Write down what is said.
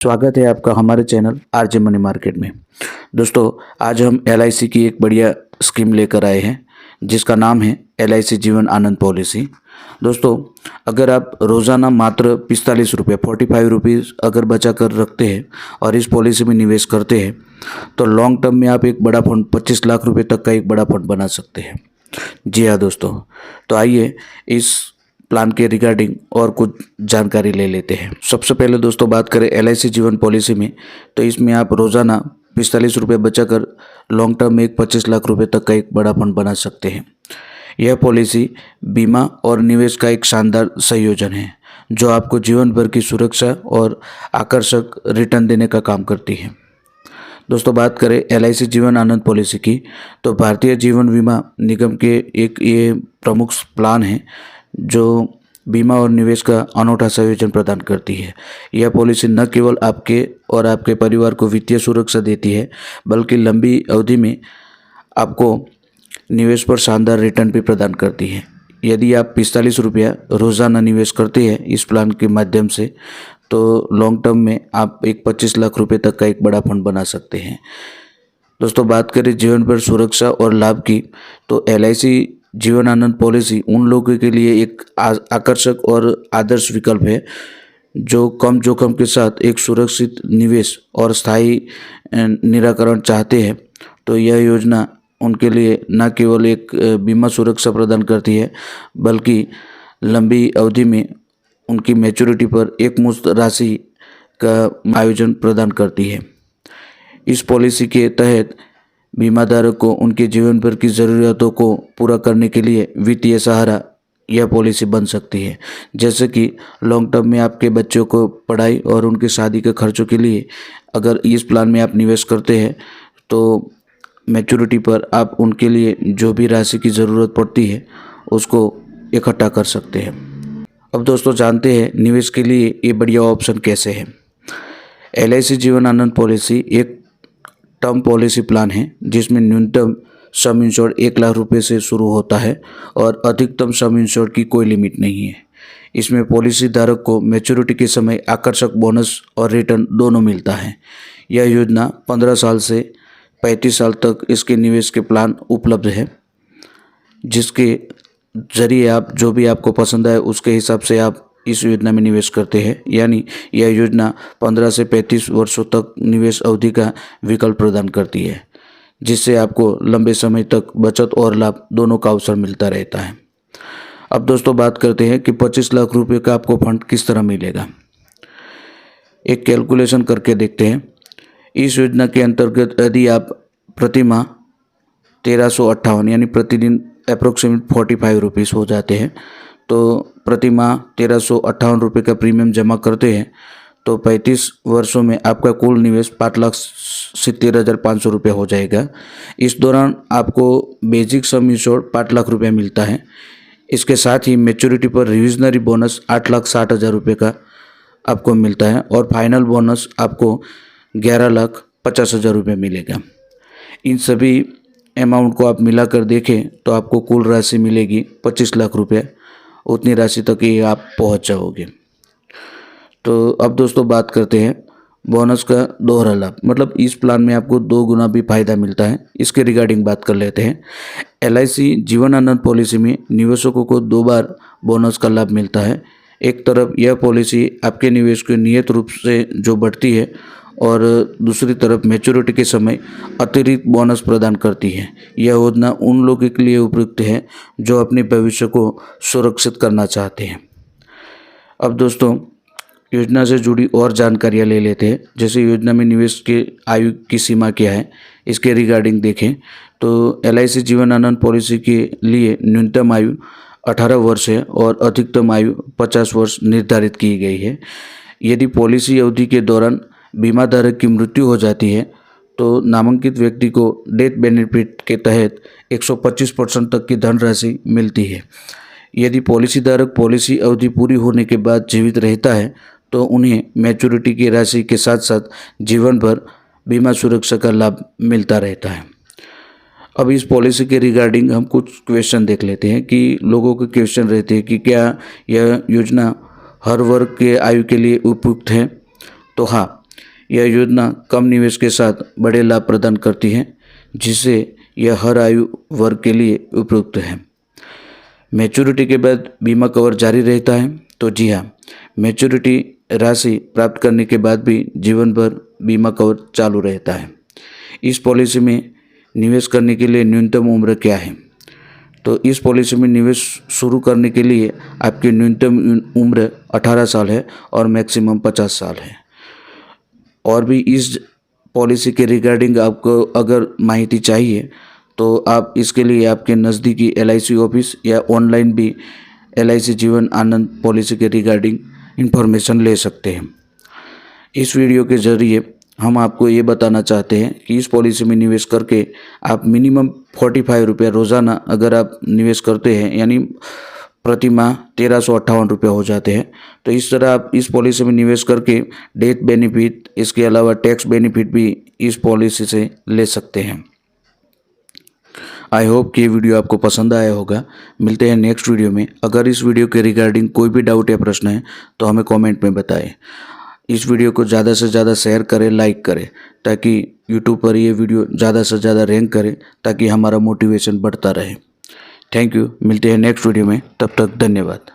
स्वागत है आपका हमारे चैनल आरजे मनी मार्केट में। दोस्तों, आज हम एलआईसी की एक बढ़िया स्कीम लेकर आए हैं जिसका नाम है एलआईसी जीवन आनंद पॉलिसी। दोस्तों, अगर आप रोज़ाना मात्र 45 रुपये 45 रुपीज़ अगर बचा कर रखते हैं और इस पॉलिसी में निवेश करते हैं तो लॉन्ग टर्म में आप एक बड़ा फंड 25 लाख रुपये तक का एक बड़ा फंड बना सकते हैं। जी हाँ दोस्तों, तो आइए इस प्लान के रिगार्डिंग और कुछ जानकारी ले लेते हैं। सबसे पहले दोस्तों बात करें एलआईसी जीवन पॉलिसी में, तो इसमें आप रोज़ाना 45 रुपये बचाकर लॉन्ग टर्म में एक 25 लाख रुपए तक का एक बड़ा फंड बना सकते हैं। यह पॉलिसी बीमा और निवेश का एक शानदार संयोजन है जो आपको जीवन भर की सुरक्षा और आकर्षक रिटर्न देने का काम करती है। दोस्तों, बात करें एलआईसी जीवन आनंद पॉलिसी की, तो भारतीय जीवन बीमा निगम के एक ये प्रमुख प्लान है जो बीमा और निवेश का अनूठा संयोजन प्रदान करती है। यह पॉलिसी न केवल आपके और आपके परिवार को वित्तीय सुरक्षा देती है बल्कि लंबी अवधि में आपको निवेश पर शानदार रिटर्न भी प्रदान करती है। यदि आप 45 रुपया रोज़ाना निवेश करते हैं इस प्लान के माध्यम से तो लॉन्ग टर्म में आप एक 25 लाख रुपए तक का एक बड़ा फंड बना सकते हैं। दोस्तों, बात करें जीवन भर सुरक्षा और लाभ की, तो एलआईसी जीवन आनंद पॉलिसी उन लोगों के लिए एक आकर्षक और आदर्श विकल्प है जो कम जोखिम के साथ एक सुरक्षित निवेश और स्थायी निराकरण चाहते हैं। तो यह योजना उनके लिए न केवल एक बीमा सुरक्षा प्रदान करती है बल्कि लंबी अवधि में उनकी मैच्योरिटी पर एक मुश्त राशि का आयोजन प्रदान करती है। इस पॉलिसी के तहत बीमाधारक को उनके जीवन भर की ज़रूरतों को पूरा करने के लिए वित्तीय सहारा यह पॉलिसी बन सकती है। जैसे कि लॉन्ग टर्म में आपके बच्चों को पढ़ाई और उनके शादी के खर्चों के लिए अगर इस प्लान में आप निवेश करते हैं तो मैच्योरिटी पर आप उनके लिए जो भी राशि की ज़रूरत पड़ती है उसको इकट्ठा कर सकते हैं। अब दोस्तों जानते हैं निवेश के लिए ये बढ़िया ऑप्शन कैसे है। एलआईसी जीवन आनंद पॉलिसी एक टर्म पॉलिसी प्लान है जिसमें न्यूनतम सम इंश्योर्ड 1 लाख रुपए से शुरू होता है और अधिकतम सम इंश्योर्ड की कोई लिमिट नहीं है। इसमें पॉलिसी धारक को मैच्योरिटी के समय आकर्षक बोनस और रिटर्न दोनों मिलता है। यह योजना 15 साल से 35 साल तक इसके निवेश के प्लान उपलब्ध है जिसके ज़रिए आप जो भी आपको पसंद आए उसके हिसाब से आप इस योजना में निवेश करते हैं। यानी यह योजना 15 से 35 वर्षों तक निवेश अवधि का विकल्प प्रदान करती है जिससे आपको लंबे समय तक बचत और लाभ दोनों का अवसर मिलता रहता है। अब दोस्तों बात करते हैं कि 25 लाख रुपए का आपको फंड किस तरह मिलेगा। एक कैलकुलेशन करके देखते हैं। इस योजना के अंतर्गत यदि आप प्रति माह 1358 यानी प्रतिदिन अप्रोक्सीमेट 45 रुपीज़ हो जाते हैं तो प्रति माह 1358 रुपये का प्रीमियम जमा करते हैं तो 35 वर्षों में आपका कुल निवेश 5,70,500 रुपये हो जाएगा। इस दौरान आपको बेसिक सम इंश्योर्ड 5 लाख रुपये मिलता है। इसके साथ ही मैच्योरिटी पर रिविजनरी बोनस 8,60,000 रुपये का आपको मिलता है और फाइनल बोनस आपको 11,50,000 रुपये मिलेगा। इन सभी अमाउंट को आप मिलाकर देखें तो आपको कुल राशि मिलेगी 25 लाख रुपये। उतनी राशि तक ही आप पहुंच जाओगे। तो अब दोस्तों बात करते हैं बोनस का दोहरा लाभ, मतलब इस प्लान में आपको 2 गुना भी फायदा मिलता है। इसके रिगार्डिंग बात कर लेते हैं। एलआईसी जीवन आनंद पॉलिसी में निवेशकों को 2 बार बोनस का लाभ मिलता है। एक तरफ यह पॉलिसी आपके निवेश को नियत रूप से जो बढ़ती है और दूसरी तरफ मैच्योरिटी के समय अतिरिक्त बोनस प्रदान करती है। यह योजना उन लोगों के लिए उपयुक्त है जो अपने भविष्य को सुरक्षित करना चाहते हैं। अब दोस्तों योजना से जुड़ी और जानकारियाँ ले लेते हैं। जैसे योजना में निवेश के आयु की सीमा क्या है इसके रिगार्डिंग देखें तो एलआईसी जीवन आनंद पॉलिसी के लिए न्यूनतम आयु 18 वर्ष है और अधिकतम आयु 50 वर्ष निर्धारित की गई है। यदि पॉलिसी अवधि के दौरान बीमाधारक की मृत्यु हो जाती है तो नामांकित व्यक्ति को डेथ बेनिफिट के तहत 125% तक की धनराशि मिलती है। यदि पॉलिसी धारक पॉलिसी अवधि पूरी होने के बाद जीवित रहता है तो उन्हें मैच्योरिटी की राशि के साथ साथ जीवन भर बीमा सुरक्षा का लाभ मिलता रहता है। अब इस पॉलिसी के रिगार्डिंग हम कुछ क्वेश्चन देख लेते हैं कि लोगों के क्वेश्चन रहते हैं कि क्या यह योजना हर वर्ग के आयु के लिए उपयुक्त है। तो हाँ, यह योजना कम निवेश के साथ बड़े लाभ प्रदान करती है, जिससे यह हर आयु वर्ग के लिए उपयुक्त है। मैच्योरिटी के बाद बीमा कवर जारी रहता है। तो जी हाँ, मैच्योरिटी राशि प्राप्त करने के बाद भी जीवन भर बीमा कवर चालू रहता है। इस पॉलिसी में निवेश करने के लिए न्यूनतम उम्र क्या है? तो इस पॉलिसी में निवेश शुरू करने के लिए आपकी न्यूनतम उम्र 18 साल है और मैक्सिमम 50 साल है। और भी इस पॉलिसी के रिगार्डिंग आपको अगर माहिती चाहिए तो आप इसके लिए आपके नज़दीकी LIC ऑफिस या ऑनलाइन भी LIC जीवन आनंद पॉलिसी के रिगार्डिंग इन्फॉर्मेशन ले सकते हैं। इस वीडियो के ज़रिए हम आपको ये बताना चाहते हैं कि इस पॉलिसी में निवेश करके आप मिनिमम 45 रुपये रोज़ाना अगर आप निवेश करते हैं, यानी प्रति माह 1358 रुपये हो जाते हैं। तो इस तरह आप इस पॉलिसी में निवेश करके डेथ बेनिफिट, इसके अलावा टैक्स बेनिफिट भी इस पॉलिसी से ले सकते हैं। आई होप कि ये वीडियो आपको पसंद आया होगा। मिलते हैं नेक्स्ट वीडियो में। अगर इस वीडियो के रिगार्डिंग कोई भी डाउट या प्रश्न है तो हमें कमेंट में बताएं। इस वीडियो को ज़्यादा से ज़्यादा शेयर करें, लाइक करें, ताकि यूट्यूब पर ये वीडियो ज़्यादा से ज़्यादा रैंक करे, ताकि हमारा मोटिवेशन बढ़ता रहे। Thank you. मिलते हैं नेक्स्ट वीडियो में, तब तक धन्यवाद।